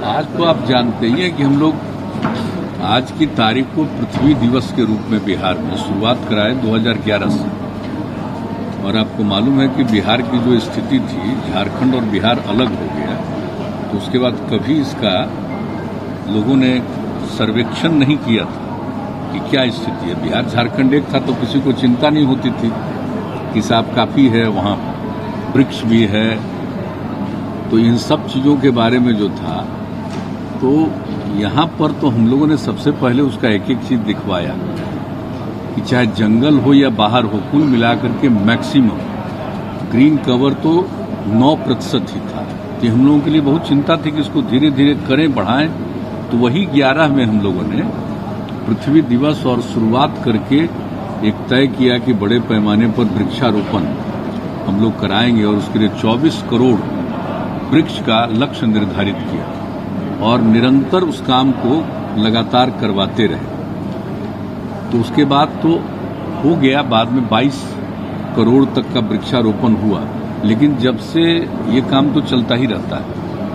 आज तो आप जानते ही हैं कि हम लोग आज की तारीख को पृथ्वी दिवस के रूप में बिहार में शुरुआत कराए 2011 से। और आपको मालूम है कि बिहार की जो स्थिति थी, झारखंड और बिहार अलग हो गया, तो उसके बाद कभी इसका लोगों ने सर्वेक्षण नहीं किया था कि क्या स्थिति है। बिहार झारखंड एक था तो किसी को चिंता नहीं होती थी कि साहब काफी है, वहाँ वृक्ष भी है। तो इन सब चीजों के बारे में जो था, तो यहाँ पर तो हम लोगों ने सबसे पहले उसका एक एक चीज दिखवाया कि चाहे जंगल हो या बाहर हो, कुल मिलाकर के मैक्सिमम ग्रीन कवर तो 9% ही था। तो हम लोगों के लिए बहुत चिंता थी कि इसको धीरे धीरे करें, बढ़ाएं। तो वही 11 में हम लोगों ने पृथ्वी दिवस और शुरुआत करके एक तय किया कि बड़े पैमाने पर वृक्षारोपण हम लोग कराएंगे और उसके लिए 24 करोड़ वृक्ष का लक्ष्य निर्धारित किया और निरंतर उस काम को लगातार करवाते रहे। तो उसके बाद तो हो गया, बाद में 22 करोड़ तक का वृक्षारोपण हुआ। लेकिन जब से ये काम तो चलता ही रहता है।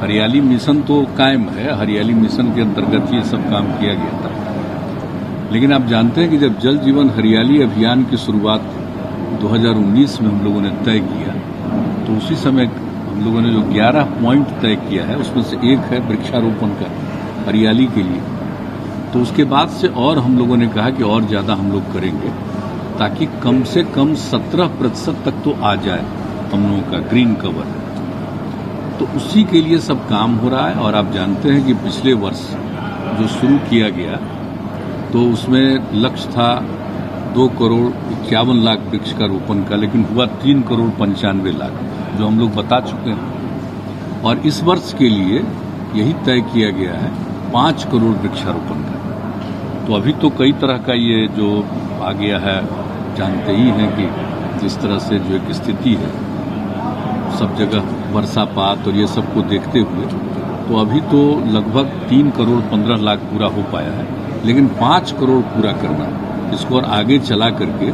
हरियाली मिशन तो कायम है, हरियाली मिशन के अंतर्गत ये सब काम किया गया था। लेकिन आप जानते हैं कि जब जल जीवन हरियाली अभियान की शुरुआत 2019 में हम लोगों ने तय किया, तो उसी समय हम लोगों ने जो 11 पॉइंट तय किया है, उसमें से एक है वृक्षारोपण का हरियाली के लिए। तो उसके बाद से और हम लोगों ने कहा कि और ज्यादा हम लोग करेंगे ताकि कम से कम 17% तक तो आ जाए हम लोगों का ग्रीन कवर। तो उसी के लिए सब काम हो रहा है। और आप जानते हैं कि पिछले वर्ष जो शुरू किया गया, तो उसमें लक्ष्य था 2,51,00,000 वृक्ष का रोपण का, लेकिन हुआ 3,95,00,000 जो हम लोग बता चुके हैं। और इस वर्ष के लिए यही तय किया गया है 5 करोड़ वृक्षारोपण का। तो अभी तो कई तरह का ये जो आ गया है, जानते ही हैं कि जिस तरह से जो एक स्थिति है सब जगह वर्षापात और ये सब को देखते हुए, तो अभी तो लगभग 3,15,00,000 पूरा हो पाया है। लेकिन 5 करोड़ पूरा करना, इसको और आगे चला करके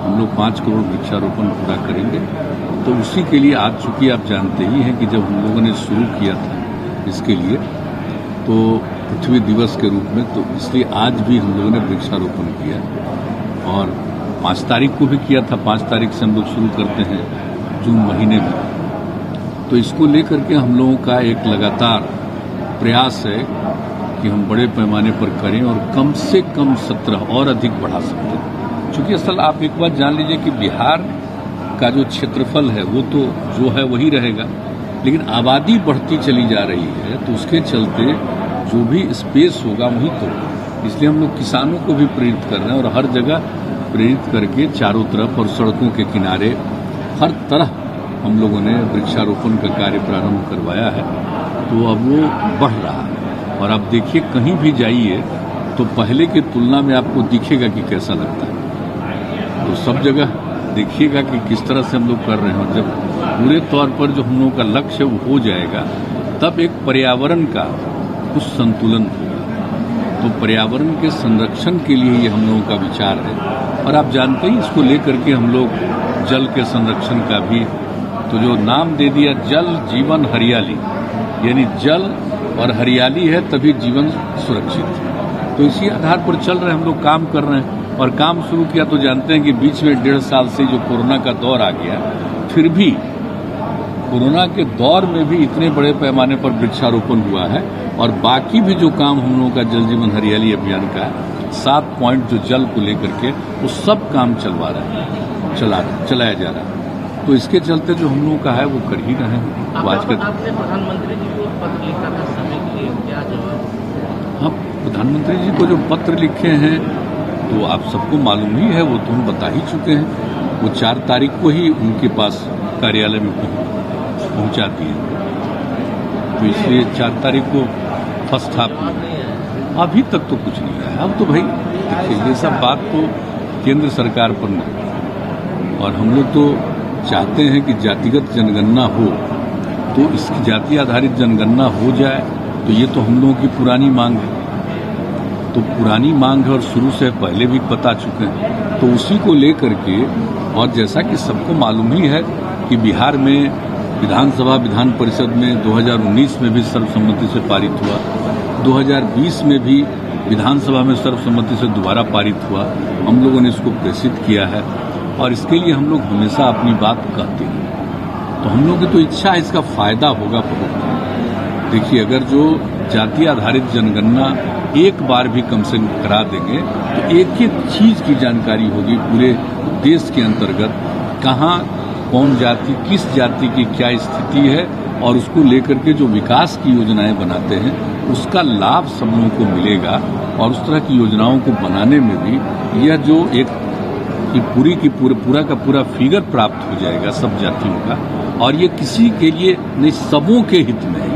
हम लोग 5 करोड़ वृक्षारोपण पूरा करेंगे। तो उसी के लिए आज चूंकि आप जानते ही हैं कि जब हम लोगों ने शुरू किया था इसके लिए, तो पृथ्वी दिवस के रूप में, तो इसलिए आज भी हम लोगों ने वृक्षारोपण किया और 5 तारीख को भी किया था। 5 तारीख से हम लोग शुरू करते हैं जून महीने में। तो इसको लेकर के हम लोगों का एक लगातार प्रयास है कि हम बड़े पैमाने पर करें और कम से कम 17 और अधिक बढ़ा सकते हैं। चूंकि असल आप एक बात जान लीजिए कि बिहार का जो क्षेत्रफल है वो तो जो है वही रहेगा, लेकिन आबादी बढ़ती चली जा रही है, तो उसके चलते जो भी स्पेस होगा वही तो। इसलिए हम लोग किसानों को भी प्रेरित कर रहे हैं और हर जगह प्रेरित करके चारों तरफ और सड़कों के किनारे हर तरह हम लोगों ने वृक्षारोपण का कार्य प्रारंभ करवाया है। तो अब वो बढ़ रहा है और आप देखिए कहीं भी जाइए तो पहले की तुलना में आपको दिखेगा कि कैसा लगता है। तो सब जगह देखिएगा कि किस तरह से हम लोग कर रहे हैं। जब पूरे तौर पर जो हम लोगों का लक्ष्य वो हो जाएगा, तब एक पर्यावरण का कुछ संतुलन होगा। तो पर्यावरण के संरक्षण के लिए ये हम लोगों का विचार है। और आप जानते ही इसको लेकर के हम लोग जल के संरक्षण का भी तो जो नाम दे दिया, जल जीवन हरियाली, यानी जल और हरियाली है तभी जीवन सुरक्षित। तो इसी आधार पर चल रहे हम लोग काम कर रहे हैं। और काम शुरू किया तो जानते हैं कि बीच में 1.5 साल से जो कोरोना का दौर आ गया, फिर भी कोरोना के दौर में भी इतने बड़े पैमाने पर वृक्षारोपण हुआ है। और बाकी भी जो काम हम लोगों का जल जीवन हरियाली अभियान का 7 पॉइंट जो जल को लेकर के, वो सब काम चलाया जा रहा है। तो इसके चलते जो हम लोगों का है वो कर ही रहे हैं। आपने प्रधानमंत्री जी को पत्र लिखा था समय के लिए, क्या जवाब? हाँ, प्रधानमंत्री जी को जो पत्र लिखे हैं तो आप सबको मालूम ही है, वो तो हम बता ही चुके हैं। वो 4 तारीख को ही उनके पास कार्यालय में पहुंचा दिए। तो इसलिए 4 तारीख को फर्स्ट हाफ में अभी तक तो कुछ नहीं आया। अब तो भाई देखिए, ये सब बात तो केंद्र सरकार पर नहीं, और हम लोग तो चाहते हैं कि जातिगत जनगणना हो, तो इसकी जाति आधारित जनगणना हो जाए। तो ये तो हम लोगों की पुरानी मांग है, तो पुरानी मांग है और शुरू से पहले भी बता चुके हैं। तो उसी को लेकर के, और जैसा कि सबको मालूम ही है कि बिहार में विधानसभा विधान परिषद में 2019 में भी सर्वसम्मति से पारित हुआ, 2020 में भी विधानसभा में सर्वसम्मति से दोबारा पारित हुआ। हम लोगों ने इसको प्रेषित किया है और इसके लिए हम लोग हमेशा अपनी बात कहते हैं। तो हम लोगों की तो इच्छा है, इसका फायदा होगा बहुत। देखिए, अगर जो जाति आधारित जनगणना एक बार भी कम से कम करा देंगे तो एक एक चीज की जानकारी होगी पूरे देश के अंतर्गत, कहाँ कौन जाति, किस जाति की क्या स्थिति है, और उसको लेकर के जो विकास की योजनाएं बनाते हैं उसका लाभ सब लोगों को मिलेगा। और उस तरह की योजनाओं को बनाने में भी यह जो एक की पूरा का पूरा फिगर प्राप्त हो जाएगा सब जातियों का, और ये किसी के लिए नहीं, सबों के हित में है।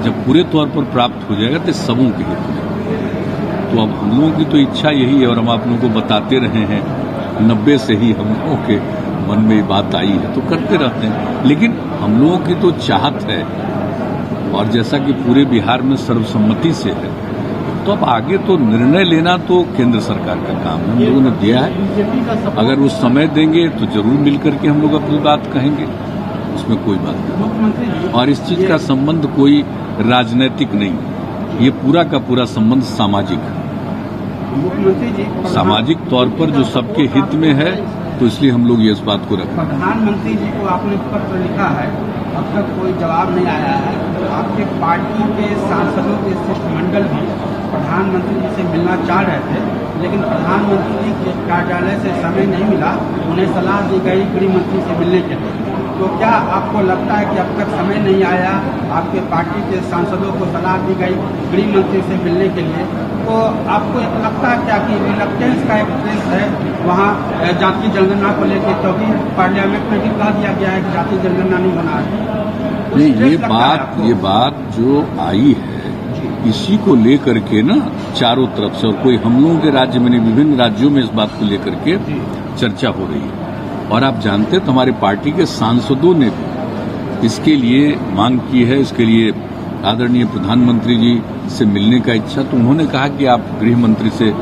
जब पूरे तौर पर प्राप्त हो जाएगा तो सबों के हित में। तो अब हम लोगों की तो इच्छा यही है, और हम आप लोगों को बताते रहे हैं, 90 से ही हम लोगों के मन में ये बात आई है, तो करते रहते हैं। लेकिन हम लोगों की तो चाहत है, और जैसा कि पूरे बिहार में सर्वसम्मति से है, तो अब आगे तो निर्णय लेना तो केंद्र सरकार का काम है, हम लोगों ने दिया है। अगर वो समय देंगे तो जरूर मिलकर के हम लोग अपनी बात कहेंगे, उसमें कोई बात नहीं। और इस चीज का संबंध कोई राजनीतिक नहीं, ये पूरा का पूरा संबंध सामाजिक है। मुख्यमंत्री जी, सामाजिक तौर पर जो सबके हित में है, तो इसलिए हम लोग ये इस बात को रखें। प्रधानमंत्री जी को आपने पत्र लिखा है, अब तक कोई जवाब नहीं आया है। आपके पार्टी के सांसदों के शिष्टमंडल भी प्रधानमंत्री जी से मिलना चाह रहे थे, लेकिन प्रधानमंत्री जी के कार्यालय से समय नहीं मिला, उन्हें सलाह दी गई गृह मंत्री से मिलने के लिए। तो क्या आपको लगता है कि अब तक समय नहीं आया, आपके पार्टी के सांसदों को सलाह दी गई गृह मंत्री से मिलने के लिए, तो आपको एक लगता है क्या कि रिलक्टेंस का एक ट्रेस है वहाँ जातीय जनगणना को लेकर, क्योंकि पार्लियामेंट में भी कह दिया गया है कि जातीय जनगणना नहीं होना है? नहीं, ये बात जो आई है इसी को लेकर के ना चारों तरफ से, और कोई हम लोगों के राज्य में नहीं, विभिन्न राज्यों में इस बात को लेकर के चर्चा हो रही है। और आप जानते हैं तो हमारे पार्टी के सांसदों ने भी इसके लिए मांग की है, इसके लिए आदरणीय प्रधानमंत्री जी से मिलने का इच्छा, तो उन्होंने कहा कि आप गृह मंत्री से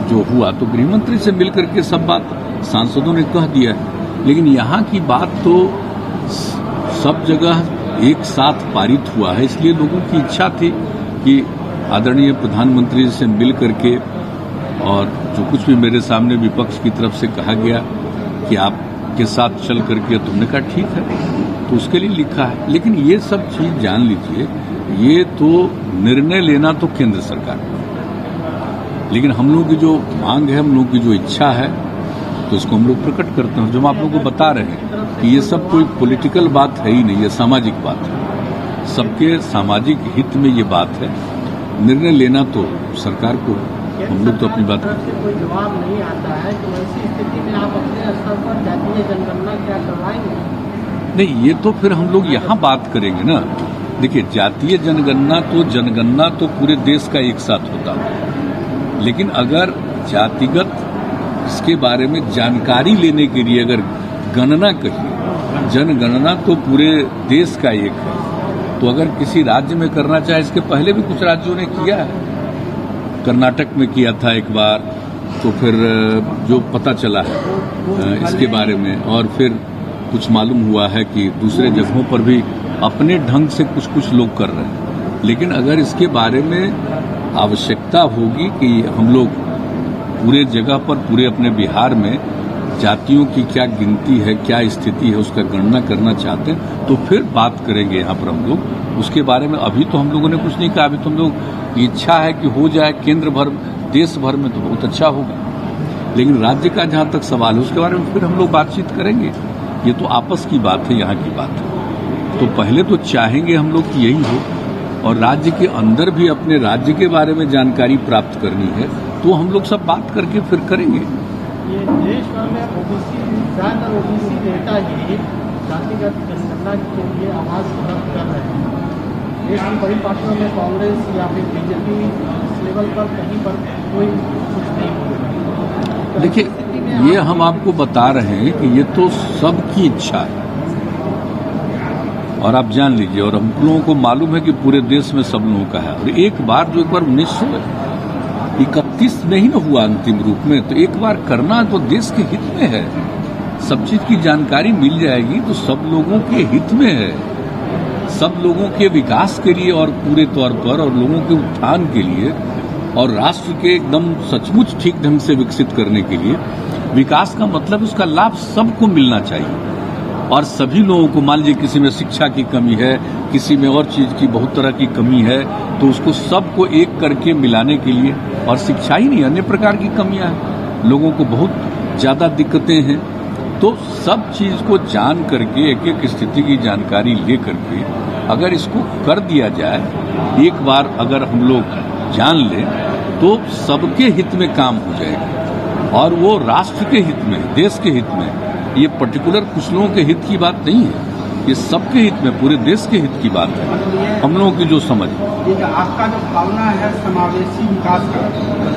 जो हुआ तो गृह मंत्री से मिलकर के सब बात सांसदों ने कह दिया है। लेकिन यहाँ की बात तो सब जगह एक साथ पारित हुआ है, इसलिए लोगों की इच्छा थी कि आदरणीय प्रधानमंत्री से मिल करके, और जो कुछ भी मेरे सामने विपक्ष की तरफ से कहा गया कि आपके साथ चल करके, तुमने कहा ठीक है, तो उसके लिए लिखा है। लेकिन ये सब चीज जान लीजिए, ये तो निर्णय लेना तो केंद्र सरकार का, लेकिन हम लोगों की जो मांग है, हम लोगों की जो इच्छा है, तो इसको हम लोग प्रकट करते हैं। जो हम आप लोगों को बता रहे हैं कि ये सब कोई पॉलिटिकल बात है ही नहीं, ये सामाजिक बात है, सबके सामाजिक हित में ये बात है। निर्णय लेना तो सरकार को, हम लोग तो अपनी बात करते हैं। कोई जवाब नहीं आता है, तो ऐसी स्थिति में आप अपने स्तर पर जातीय जनगणना क्या करवाएंगे? नहीं, ये तो फिर हम लोग यहाँ बात करेंगे ना। देखिए, जातीय जनगणना तो पूरे देश का एक साथ होता है, लेकिन अगर जातिगत इसके बारे में जानकारी लेने के लिए अगर गणना कहिए, जनगणना तो पूरे देश का एक है। तो अगर किसी राज्य में करना चाहे, इसके पहले भी कुछ राज्यों ने किया है, कर्नाटक में किया था एक बार, तो फिर जो पता चला है इसके बारे में, और फिर कुछ मालूम हुआ है कि दूसरे जगहों पर भी अपने ढंग से कुछ लोग कर रहे हैं। लेकिन अगर इसके बारे में आवश्यकता होगी कि हम लोग पूरे जगह पर, पूरे अपने बिहार में जातियों की क्या गिनती है, क्या स्थिति है, उसका गणना करना चाहते हैं, तो फिर बात करेंगे यहाँ पर हम लोग उसके बारे में। अभी तो हम लोगों ने कुछ नहीं कहा, अभी तो हम लोग की इच्छा है कि हो जाए केंद्र भर, देश भर में, तो बहुत अच्छा होगा। लेकिन राज्य का जहाँ तक सवाल है उसके बारे में फिर हम लोग बातचीत करेंगे। ये तो आपस की बात है, यहाँ की बात है। तो पहले तो चाहेंगे हम लोग कि यही हो, और राज्य के अंदर भी अपने राज्य के बारे में जानकारी प्राप्त करनी है, तो हम लोग सब बात करके फिर करेंगे। ये देश भर में ज्यादातर ओबीसी नेता ही जातिगत जनगणना के लिए आवाज बुलंद कर रहे हैं। देश की बड़ी पार्टियों में कांग्रेस या फिर बीजेपी इस लेवल पर कहीं पर कोई कुछ नहीं हो रहा। देखिए, ये हम आपको बता रहे हैं कि ये तो सबकी इच्छा है, और आप जान लीजिए, और हम लोगों को मालूम है कि पूरे देश में सब लोगों का है। और एक बार 1931 में ही न हुआ अंतिम रूप में, तो एक बार करना तो देश के हित में है। सब चीज की जानकारी मिल जाएगी तो सब लोगों के हित में है, सब लोगों के विकास के लिए और पूरे तौर पर और लोगों के उत्थान के लिए और राष्ट्र के एकदम सचमुच ठीक ढंग से विकसित करने के लिए। विकास का मतलब उसका लाभ सबको मिलना चाहिए और सभी लोगों को। मान लीजिए किसी में शिक्षा की कमी है, किसी में और चीज की बहुत तरह की कमी है, तो उसको सबको एक करके मिलाने के लिए। और शिक्षा ही नहीं, अन्य प्रकार की कमियां हैं, लोगों को बहुत ज्यादा दिक्कतें हैं, तो सब चीज को जान करके एक एक स्थिति की जानकारी ले करके अगर इसको कर दिया जाए, एक बार अगर हम लोग जान लें तो सबके हित में काम हो जाएगा और वो राष्ट्र के हित में, देश के हित में। ये पर्टिकुलर कुछ लोगों के हित की बात नहीं है, ये सबके हित में, पूरे देश के हित की बात है, हम लोगों की जो समझ। आपका जो भावना है समावेशी विकास का,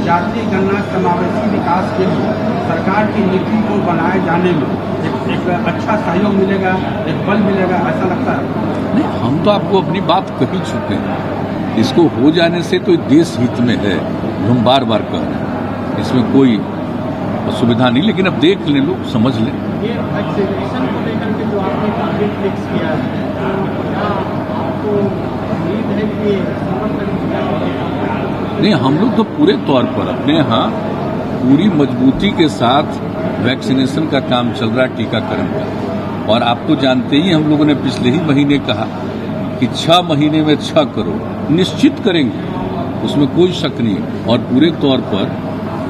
जातीय गणना समावेशी विकास के लिए सरकार की नीति को बनाए जाने में एक अच्छा सहयोग मिलेगा, एक बल मिलेगा, ऐसा लगता है? नहीं, हम तो आपको अपनी बात कह ही चुके हैं। इसको हो जाने से तो देश हित में है, हम बार बार कह रहे हैं, इसमें कोई असुविधा नहीं। लेकिन अब देख लें, लोग समझ लें। ये वैक्सीनेशन को लेकर के जो आपने टारगेट फिक्स किया है, क्या आपको उम्मीद है कि नहीं, हम लोग तो पूरे तौर पर अपने यहाँ पूरी मजबूती के साथ वैक्सीनेशन का काम चल रहा है, टीकाकरण का। और आप तो जानते ही, हम लोगों ने पिछले ही महीने कहा कि 6 महीने में 6 करोड़ निश्चित करेंगे, उसमें कोई शक नहीं। और पूरे तौर पर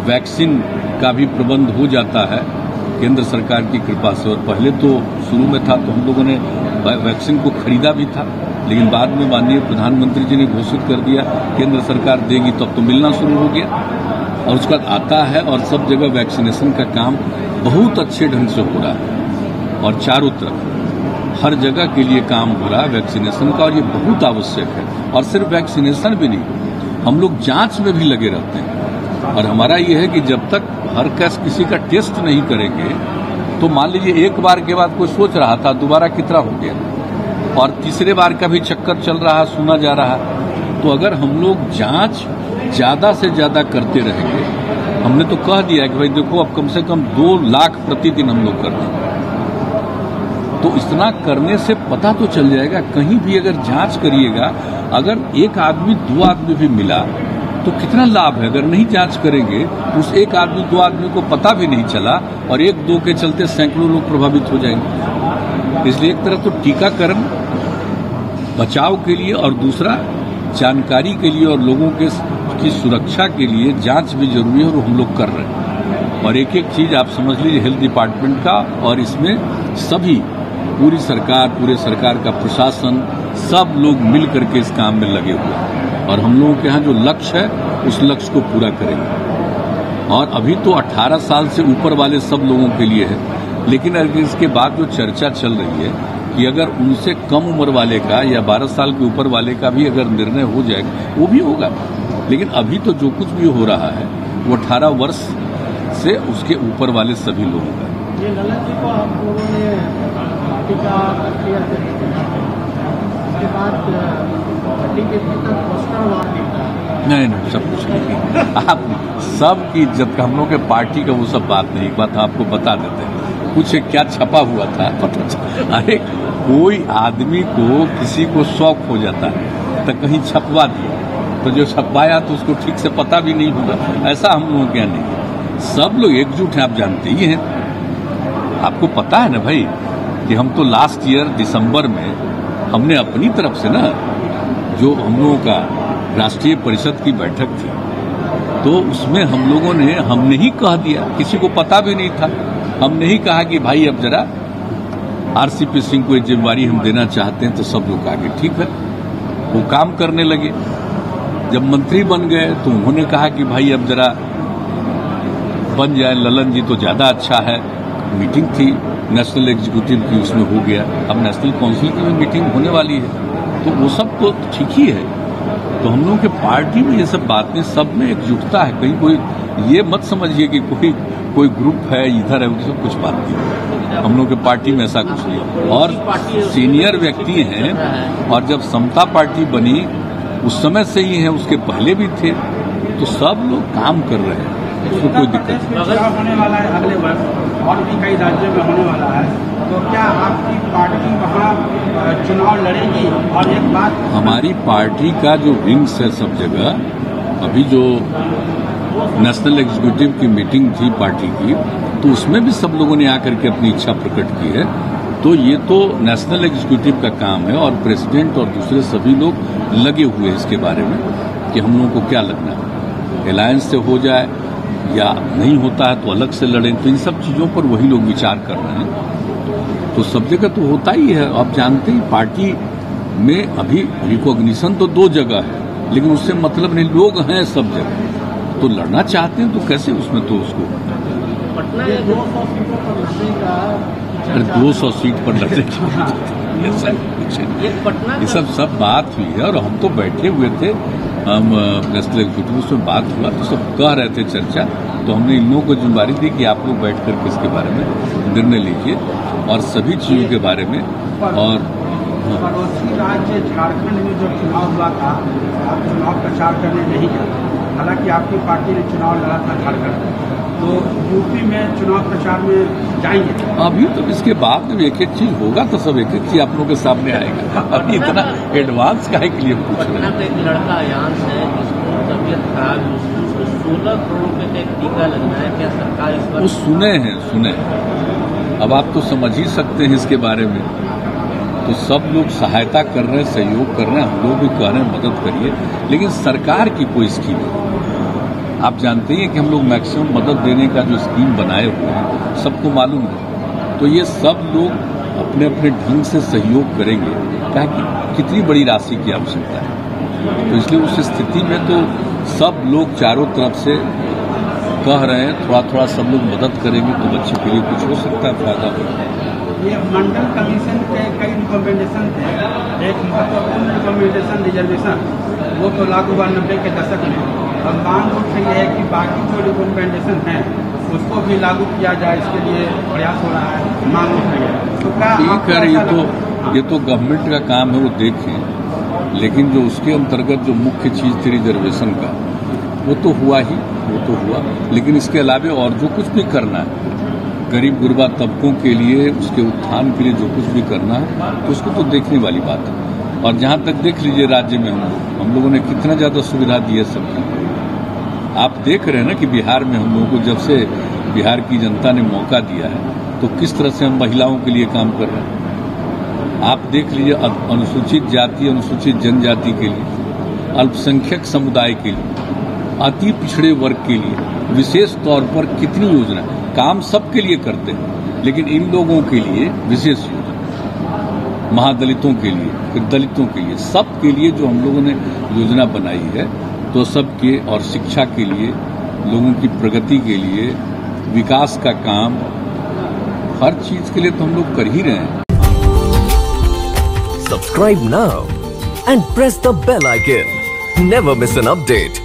वैक्सीन का भी प्रबंध हो जाता है केंद्र सरकार की कृपा से। और पहले तो शुरू में था तो हम लोगों ने वैक्सीन को खरीदा भी था, लेकिन बाद में माननीय प्रधानमंत्री जी ने घोषित कर दिया केंद्र सरकार देगी, तब तो मिलना शुरू हो गया और उसका आता है। और सब जगह वैक्सीनेशन का काम बहुत अच्छे ढंग से हो रहा है और चारों तरफ हर जगह के लिए काम हो रहा है वैक्सीनेशन का, और ये बहुत आवश्यक है। और सिर्फ वैक्सीनेशन भी नहीं, हम लोग जांच में भी लगे रहते हैं। और हमारा ये है कि जब तक हर किसी का टेस्ट नहीं करेंगे, तो मान लीजिए एक बार के बाद कोई सोच रहा था, दोबारा कितना हो गया, और तीसरे बार का भी चक्कर चल रहा, सुना जा रहा। तो अगर हम लोग जांच ज्यादा से ज्यादा करते रहेंगे, हमने तो कह दिया कि भाई देखो, अब कम से कम 2 लाख प्रतिदिन हम लोग कर देंगे, तो इतना करने से पता तो चल जाएगा। कहीं भी अगर जांच करिएगा, अगर एक आदमी 2 आदमी भी मिला तो कितना लाभ है। अगर नहीं जांच करेंगे, उस एक आदमी 2 आदमी को पता भी नहीं चला और 1-2 के चलते सैकड़ों लोग प्रभावित हो जाएंगे। इसलिए एक तरफ तो टीकाकरण बचाव के लिए और दूसरा जानकारी के लिए और लोगों की सुरक्षा के लिए जांच भी जरूरी है, और हम लोग कर रहे हैं। और एक एक चीज आप समझ लीजिए हेल्थ डिपार्टमेंट का, और इसमें सभी पूरी सरकार, पूरे सरकार का प्रशासन, सब लोग मिल करके इस काम में लगे हुए हैं। और हम लोगों के यहाँ जो लक्ष्य है, उस लक्ष्य को पूरा करेंगे। और अभी तो 18 साल से ऊपर वाले सब लोगों के लिए है, लेकिन अगर इसके बाद जो चर्चा चल रही है कि अगर उनसे कम उम्र वाले का या 12 साल के ऊपर वाले का भी अगर निर्णय हो जाएगा, वो भी होगा। लेकिन अभी तो जो कुछ भी हो रहा है वो 18 वर्ष से उसके ऊपर वाले सभी लोगों का। ये ललन जी को आप लोगों ने टीका प्रक्रिया से उसके बाद हड्डी के भीतर पोस्टर वार दिखता है। नहीं, सब कुछ नहीं। आप सबकी इज्जत का, हम लोग के पार्टी का वो सब बात नहीं। एक बात आपको बता देते हैं, कुछ क्या छपा हुआ था पता चला। अरे कोई आदमी को, किसी को शौक हो जाता है तो कहीं छपवा दिया, तो जो छपवाया तो उसको ठीक से पता भी नहीं होगा। ऐसा हम लोगों के यहाँ नहीं, सब लोग एकजुट हैं। आप जानते ही हैं, आपको पता है ना भाई कि हम तो लास्ट ईयर दिसंबर में हमने अपनी तरफ से ना, जो हम लोगों का राष्ट्रीय परिषद की बैठक थी, तो उसमें हम लोगों ने, हमने ही कह दिया, किसी को पता भी नहीं था, हमने ही कहा कि भाई अब जरा आरसीपी सिंह को एक जिम्मेवारी हम देना चाहते हैं। तो सब लोग आगे ठीक है, वो काम करने लगे। जब मंत्री बन गए तो उन्होंने कहा कि भाई अब जरा बन जाए ललन जी तो ज्यादा अच्छा है। मीटिंग थी नेशनल एग्जीक्यूटिव की, उसमें हो गया। अब नेशनल काउंसिल की भी मीटिंग होने वाली है, तो वो सब तो ठीक ही है। तो हम लोगों के पार्टी में ये सब बातें, सब में एकजुटता है। कहीं कोई ये मत समझिए कि कोई ग्रुप है इधर है, सब कुछ बात नहीं। हम लोग के पार्टी में ऐसा कुछ नहीं। और सीनियर व्यक्ति हैं, और जब समता पार्टी बनी उस समय से ही है, उसके पहले भी थे, तो सब लोग काम कर रहे हैं, उसको कोई दिक्कत नहीं। होने वाला है अगले वर्ष, और भी कई राज्यों में होने वाला है, तो क्या आपकी पार्टी वहाँ चुनाव लड़ेगी? और एक बात, हमारी पार्टी का जो विंग्स है सब जगह, अभी जो नेशनल एग्जीक्यूटिव की मीटिंग थी पार्टी की, तो उसमें भी सब लोगों ने आकर के अपनी इच्छा प्रकट की है। तो ये तो नेशनल एग्जीक्यूटिव का काम है और प्रेसिडेंट और दूसरे सभी लोग लगे हुए हैं इसके बारे में कि हम लोगों को क्या लगना है, अलायंस से हो जाए या नहीं होता है तो अलग से लड़ें। तो इन सब चीज़ों पर वही लोग विचार कर रहे हैं। तो सब जगह तो होता ही है। आप जानते हैं पार्टी में अभी रिकॉग्निशन तो 2 जगह है, लेकिन उससे मतलब नहीं, लोग हैं सब जगह, तो लड़ना चाहते हैं तो कैसे उसमें तो उसको पटना 200 सीटों पर लड़ने का, 200 सीट पर लड़ने की ये सब बात हुई है। और हम तो बैठे हुए थे, हम नेशनल एग्जीक्यूटिव में बात हुआ तो सब कह रहे थे चर्चा, तो हमने इन लोगों को जिम्मेदारी दी कि आप लोग बैठ करके इसके बारे में निर्णय लीजिए और सभी चीज़ों के बारे में। और पड़ोसी राज्य झारखंड में जो चुनाव हुआ था, आप चुनाव प्रचार करने नहीं गए, हालांकि आपकी पार्टी ने चुनाव लड़ा था झारखंड, तो यूपी में चुनाव प्रचार में जाएंगे? अभी तो इसके बाद में एक चीज होगा तो सब एक चीज आप लोगों के सामने आएगा। अभी इतना एडवांस काहे के लिए पूछ रहे हैं? एक लड़का आयांश है जिसको तबीयत खराब है, उसको 16 करोड़ रुपए का एक टीका लगना है, क्या सरकार इस पर? वो सुने हैं। अब आप तो समझ ही सकते हैं इसके बारे में। तो सब लोग सहायता कर रहे हैं, सहयोग कर रहे हैं, हम लोग भी कह रहे हैं मदद करिए, लेकिन सरकार की कोई स्कीम नहीं। आप जानते हैं कि हम लोग मैक्सिमम मदद देने का जो स्कीम बनाए हुए हैं सबको मालूम है। तो ये सब लोग अपने अपने ढंग से सहयोग करेंगे, क्या कि कितनी बड़ी राशि की आवश्यकता है। तो इसलिए उस स्थिति में तो सब लोग चारों तरफ से कह रहे हैं थोड़ा थोड़ा सब लोग मदद करेंगे तो बच्चे के लिए कुछ हो सकता है, फायदा होगा। ये मंडल कमीशन के कई रिकमेंडेशन थे, एक महत्वपूर्ण रिकमेंडेशन रिजर्वेशन, वो तो लागू हुआ 90 के दशक में। अब मांग उठ रही है कि बाकी जो रिकमेंडेशन हैं उसको भी लागू किया जाए, इसके लिए प्रयास हो रहा है, मांग उठ रही है। तो क्या ठीक है, ये तो गवर्नमेंट का काम है, वो देखें। लेकिन जो उसके अंतर्गत जो मुख्य चीज थी रिजर्वेशन का, वो तो हुआ ही, वो तो हुआ। लेकिन इसके अलावा और जो कुछ भी करना है गरीब गुरबा तबकों के लिए, उसके उत्थान के लिए जो कुछ भी करना है तो उसको तो देखने वाली बात है। और जहाँ तक देख लीजिए राज्य में हम लोगों ने कितना ज़्यादा सुविधा दी है सबको। आप देख रहे हैं ना कि बिहार में हम लोगों को जब से बिहार की जनता ने मौका दिया है तो किस तरह से हम महिलाओं के लिए काम कर रहे हैं। आप देख लीजिए अनुसूचित जाति, अनुसूचित जनजाति के लिए, अल्पसंख्यक समुदाय के लिए, अति पिछड़े वर्ग के लिए विशेष तौर पर कितनी योजना। काम सबके लिए करते हैं, लेकिन इन लोगों के लिए विशेष योजना, महादलितों के लिए, फिर दलितों के लिए, सबके लिए जो हम लोगों ने योजना बनाई है, तो सबके और शिक्षा के लिए, लोगों की प्रगति के लिए, विकास का काम, हर चीज के लिए तो हम लोग कर ही रहे हैं। Subscribe now and press the bell icon. Never miss an update.